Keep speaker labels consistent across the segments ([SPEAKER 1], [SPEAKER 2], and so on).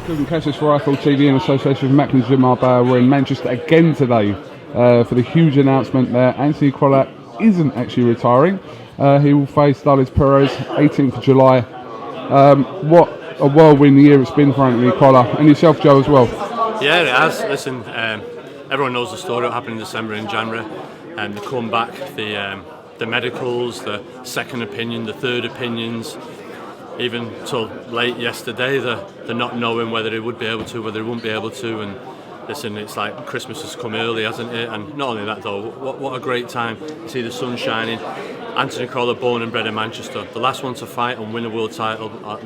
[SPEAKER 1] KUGAN CASSIUS for Rifle TV in association with Macklin's Gym Marbella. We're in Manchester again today for the huge announcement that Anthony Crolla isn't actually retiring. He will face Perez 18th of July. What a whirlwind year it's been for Anthony Crolla, and yourself, Joe, as well.
[SPEAKER 2] Yeah, it has. Listen, everyone knows the story. What happened in December and January, and the comeback, the medicals, the second opinion, the third opinions. Even till late yesterday, the not knowing whether he would be able to, whether he wouldn't be able to, and listen, it's like Christmas has come early, hasn't it? And not only that though, what a great time to see the sun shining. Anthony Crolla, born and bred in Manchester. The last one to fight and win a world title at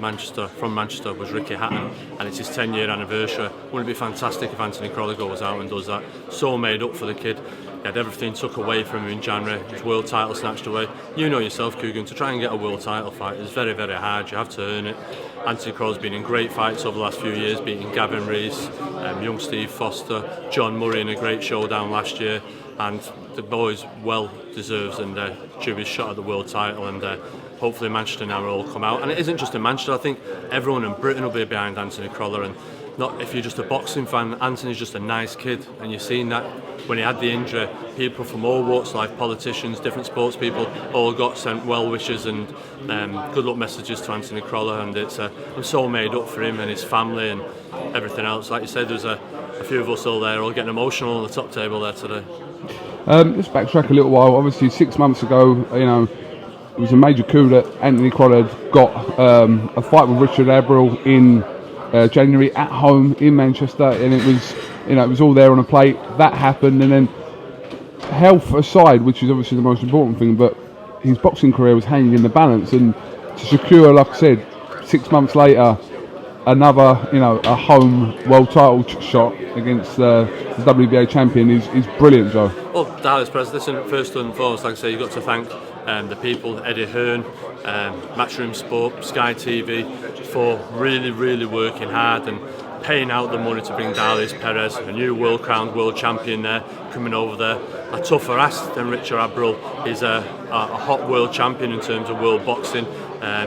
[SPEAKER 2] from Manchester was Ricky Hatton, and it's his 10-year anniversary. Wouldn't it be fantastic if Anthony Crolla goes out and does that? So made up for the kid. He had everything took away from him in January, his world title snatched away. You know yourself, KUGAN, to try and get a world title fight is very, very hard. You have to earn it. Anthony Crolla's been in great fights over the last few years, beating Gavin Rees, young Steve Foster, John Murray in a great showdown last year, and the boys well deserves and due his shot at the world title, and hopefully Manchester now will all come out. And it isn't just in Manchester, I think everyone in Britain will be behind Anthony Crolla, and not if you're just a boxing fan, Anthony's just a nice kid, and you've seen that when he had the injury, people from all walks of life, politicians, different sports people, all got sent well wishes and good luck messages to Anthony Crolla, and it's I'm so made up for him and his family and everything else. Like you said, there's a few of us all there, all getting emotional on the top table there today.
[SPEAKER 1] Let's backtrack a little while. Obviously, 6 months ago, you know, it was a major coup that Anthony Crolla had got a fight with Richard Abril in January at home in Manchester, and it was, you know, it was all there on a plate. That happened, and then health aside, which is obviously the most important thing, but his boxing career was hanging in the balance, and to secure, like I said, 6 months later, another, you know, a home world title shot against the WBA champion is brilliant, Joe.
[SPEAKER 2] Well, Perez, listen, first and foremost, like I say, you've got to thank the people, Eddie Hearn, Matchroom Sport, Sky TV, for really, really working hard and paying out the money to bring Perez, a new world-crowned world champion there, coming over there. A tougher ass than Richard Abril. He's a hot world champion in terms of world boxing.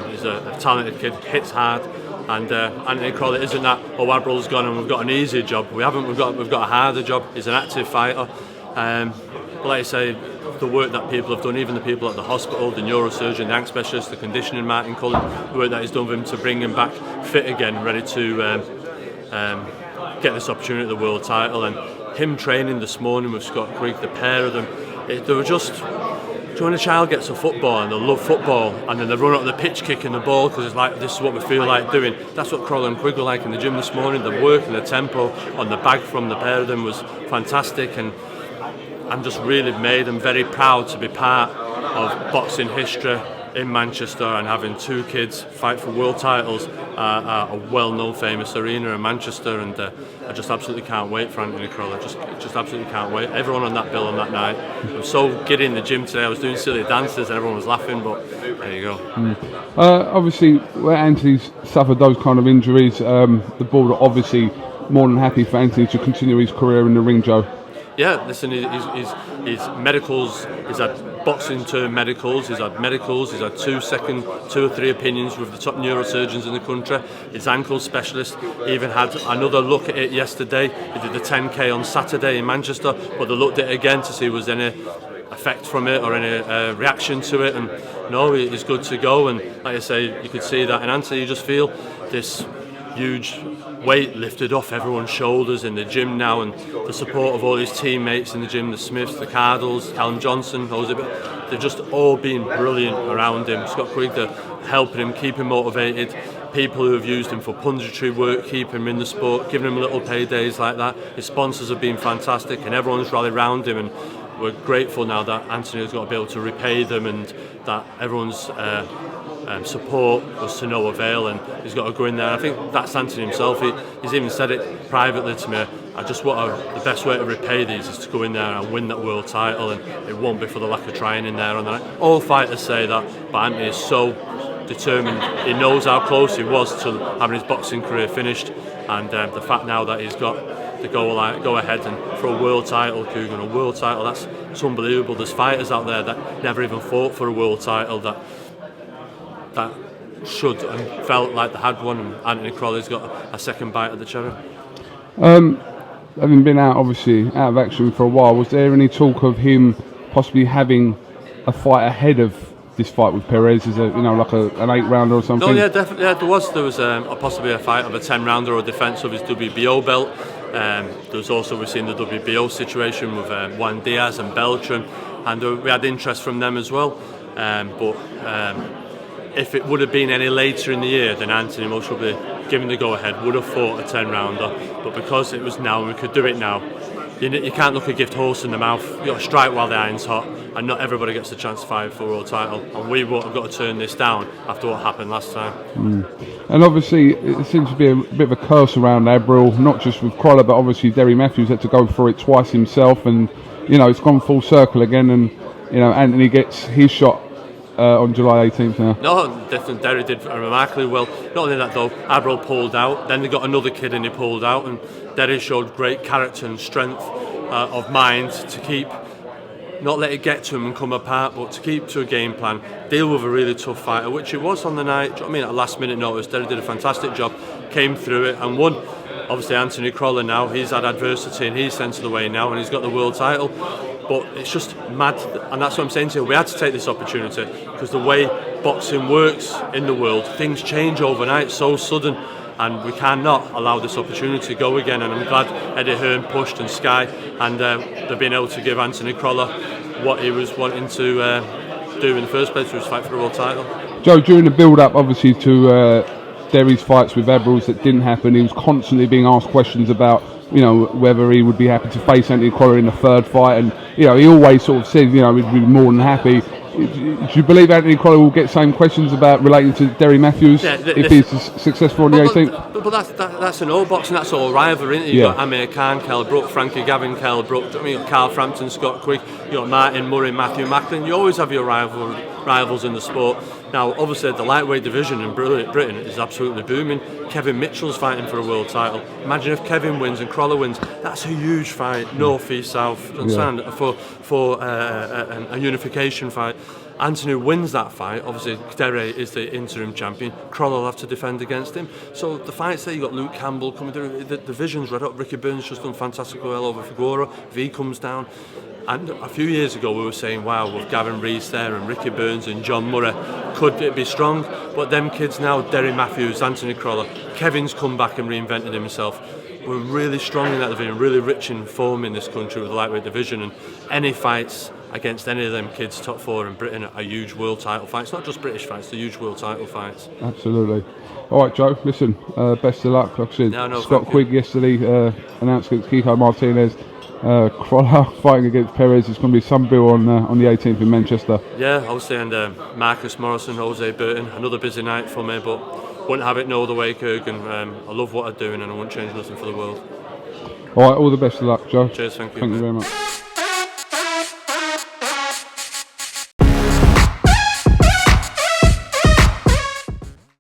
[SPEAKER 2] He's a talented kid, hits hard. And Anthony Crolla isn't that, oh, Abril's gone and we've got an easier job. We haven't, we've got a harder job. He's an active fighter. But like I say, the work that people have done, even the people at the hospital, the neurosurgeon, the ankle specialist, the conditioning, Martin Cullen, the work that he's done for him to bring him back fit again, ready to get this opportunity at the world title. And him training this morning with Scott Grigg, the pair of them, they were just, when a child gets a football and they love football and then they run up the pitch kicking the ball because it's like, this is what we feel like doing. That's what Crolla and Quigg were like in the gym this morning. The work and the tempo on the bag from the pair of them was fantastic, and I'm just really made and very proud to be part of boxing history in Manchester and having two kids fight for world titles at a well-known famous arena in Manchester, and I just absolutely can't wait for Anthony Crolla. Just absolutely can't wait. Everyone on that bill on that night. I was so giddy in the gym today. I was doing silly dances and everyone was laughing, but there you go.
[SPEAKER 1] Obviously, where Anthony's suffered those kind of injuries, the board are obviously more than happy for Anthony to continue his career in the ring, Joe.
[SPEAKER 2] Yeah, listen, his medicals, he's had boxing term medicals, he's had 2 or 3 opinions with the top neurosurgeons in the country. His ankle specialist even had another look at it yesterday. He did the 10K on Saturday in Manchester, but they looked at it again to see was there any effect from it or any reaction to it, and no, he's good to go. And like I say, you could see that in Anthony. You just feel this huge weight lifted off everyone's shoulders in the gym now, and the support of all his teammates in the gym, the Smiths, the Cardles, Callum Johnson, they've just all been brilliant around him. Scott Quigg, they're helping him, keep him motivated. People who have used him for punditry work, keep him in the sport, giving him little paydays like that. His sponsors have been fantastic, and everyone's rallied around him, and we're grateful now that Anthony has got to be able to repay them, and that everyone's support was to no avail, and he's got to go in there. I think that's Anthony himself. He's even said it privately to me. I just want the best way to repay these is to go in there and win that world title, and it won't be for the lack of trying in there. And all fighters say that, but Anthony is so determined. He knows how close he was to having his boxing career finished, and the fact now that he's got the go ahead and for a world title, KUGAN, a world title, it's unbelievable. There's fighters out there that never even fought for a world title that should and felt like they had one, and Anthony Crolla's got a second bite at the cherry.
[SPEAKER 1] Having been out of action for a while, was there any talk of him possibly having a fight ahead of this fight with Perez? Is like an 8-rounder or something?
[SPEAKER 2] No, yeah, definitely. Yeah, there was possibly a fight of a 10-rounder or a defence of his WBO belt. There's also, we've seen the WBO situation with Juan Diaz and Beltran, and we had interest from them as well. But if it would have been any later in the year, then Anthony, most probably, given the go-ahead, would have fought a 10-rounder. But because it was now, and we could do it now, you can't look a gift horse in the mouth. You've got to strike while the iron's hot, and not everybody gets a chance to fight for a world title. And we won't have got to turn this down after what happened last time.
[SPEAKER 1] And obviously, it seems to be a bit of a curse around Abril, not just with Crolla, but obviously Derry Matthews had to go through it twice himself, and it's gone full circle again. And Anthony gets his shot on July 18th now.
[SPEAKER 2] No, definitely Derry did remarkably well. Not only that though, Abril pulled out, then they got another kid and he pulled out, and Derry showed great character and strength of mind to keep, not let it get to him and come apart, but to keep to a game plan, deal with a really tough fighter, which it was on the night. Do you know what I mean? At a last minute notice, Derry did a fantastic job, came through it and won. Obviously Anthony Crolla now, he's had adversity and he's sent to the way now, and he's got the world title. But it's just mad, and that's what I'm saying to you. We had to take this opportunity because the way boxing works in the world, things change overnight, so sudden, and we cannot allow this opportunity to go again. And I'm glad Eddie Hearn pushed and Sky, and they've been able to give Anthony Crolla what he was wanting to do in the first place, which was fight for the world title.
[SPEAKER 1] Joe, during the build-up, obviously, to Derry's fights with Abrils that didn't happen, he was constantly being asked questions about whether he would be happy to face Anthony Crolla in the third fight, and he always sort of said he'd be more than happy. Do you believe Anthony Crolla will get same questions about relating to Derry Matthews if he's successful on the 18th?
[SPEAKER 2] But that's an old boxing, that's all rivalry, isn't it? You've got Amir Khan, Kell Brook, Frankie Gavin, Kell Brook, you've got Carl Frampton, Scott Quigg, you've got Martin Murray, Matthew Macklin. You always have your rivals in the sport. Now, obviously, the lightweight division in Britain is absolutely booming. Kevin Mitchell's fighting for a world title. Imagine if Kevin wins and Crolla wins. That's a huge fight, north, east, south, understand, for a unification fight. Anthony wins that fight. Obviously, Derry is the interim champion. Crolla will have to defend against him. So the fights there, you got Luke Campbell coming through. The division's red up. Ricky Burns just done fantastic well over Figueroa. If he comes down. And a few years ago we were saying, wow, with Gavin Rees there and Ricky Burns and John Murray, could it be strong? But them kids now, Derry Matthews, Anthony Crolla, Kevin's come back and reinvented himself. We're really strong in that division, really rich in form in this country with the lightweight division, and any fights against any of them kids, top four in Britain, are huge world title fights. Not just British fights, they're huge world title fights.
[SPEAKER 1] Absolutely. All right, Joe, listen, best of luck. Like I said, Scott Quigg yesterday announced against Kiko Martinez. Crolla fighting against Perez. It's going to be some bill on the 18th in Manchester.
[SPEAKER 2] Yeah, obviously, and Marcus Morrison, Jose Burton, another busy night for me, but wouldn't have it no other way, KUGAN. I love what I'm doing and I wouldn't change nothing for the world.
[SPEAKER 1] All right, all the best of luck, Joe.
[SPEAKER 2] Cheers, thank you.
[SPEAKER 1] Thank you very much.